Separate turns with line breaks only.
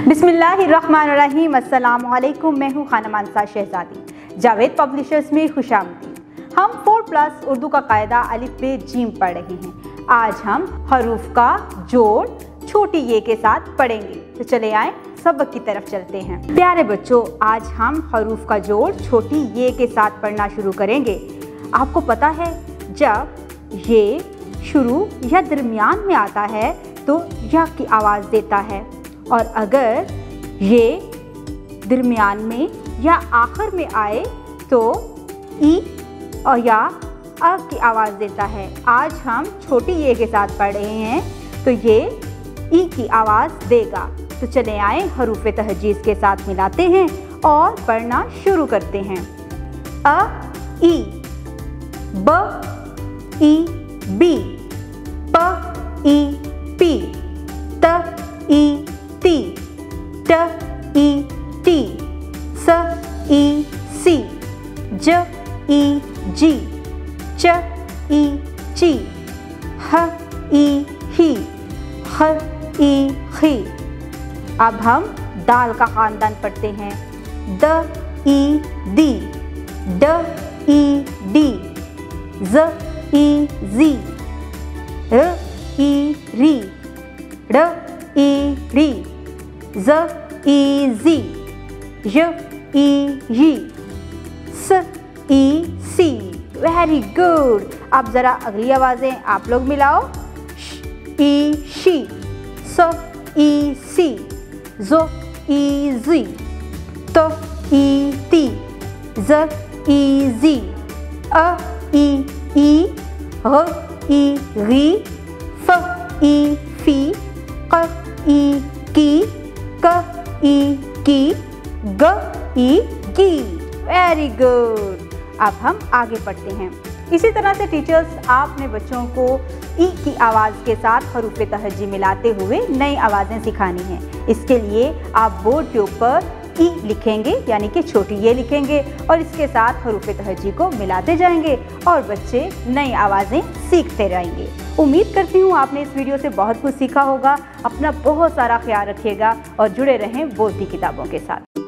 बिस्मिल्लाहिर्रहमानिर्रहीम। अस्सलामु अलैकुम। मैं हूँ खानम अंसार शहजादी। जावेद पब्लिशर्स में खुशामदीद। हम 4+ उर्दू का कायदा अलिफ बे जीम पढ़ रहे हैं। आज हम हरूफ का जोड़ छोटी ये के साथ पढ़ेंगे। तो चले आए सबक की तरफ चलते हैं। प्यारे बच्चों, आज हम हरूफ का जोड़ छोटी ये के साथ पढ़ना शुरू करेंगे। आपको पता है, जब ये शुरू या दरमियान में आता है तो या की आवाज़ देता है, और अगर ये दरमियान में या आखिर में आए तो ई और या अ की आवाज़ देता है। आज हम छोटी ये के साथ पढ़ रहे हैं तो ये ई की आवाज़ देगा। तो चले आए हरूफ तहजीज़ के साथ मिलाते हैं और पढ़ना शुरू करते हैं। अ ई, ब ई बी, प ई पी, त ई ती, ट ई टी, स ई सी, ज ई जी, च ई ची, ह ई ही, ख ई खी। अब हम दाल का ख़ानदान पढ़ते हैं। द ई दी, ड ई डी, ज ई जी, र ई री, ड़ ई री, ज ई जी, य ई यी, स ई सी। Very good. अब ज़रा अगली आवाज़ें आप लोग मिलाओ। श ई शी, स ई सी, ज़ ई जी, त ई ती, ज ई जी, अ ई ई, ह ई गी, फ ई फी, क ई की, क ई की, ग ई गी। Very good. अब हम आगे पढ़ते हैं। इसी तरह से टीचर्स आपने बच्चों को ई की आवाज़ के साथ हरूफ तहजी मिलाते हुए नई आवाज़ें सिखानी हैं। इसके लिए आप बोर्ड के ऊपर ई लिखेंगे, यानी कि छोटी ये लिखेंगे, और इसके साथ हरूफ तहजी को मिलाते जाएंगे और बच्चे नई आवाज़ें सीखते रहेंगे। उम्मीद करती हूँ आपने इस वीडियो से बहुत कुछ सीखा होगा। अपना बहुत सारा ख्याल रखिएगा और जुड़े रहें बोलती किताबों के साथ।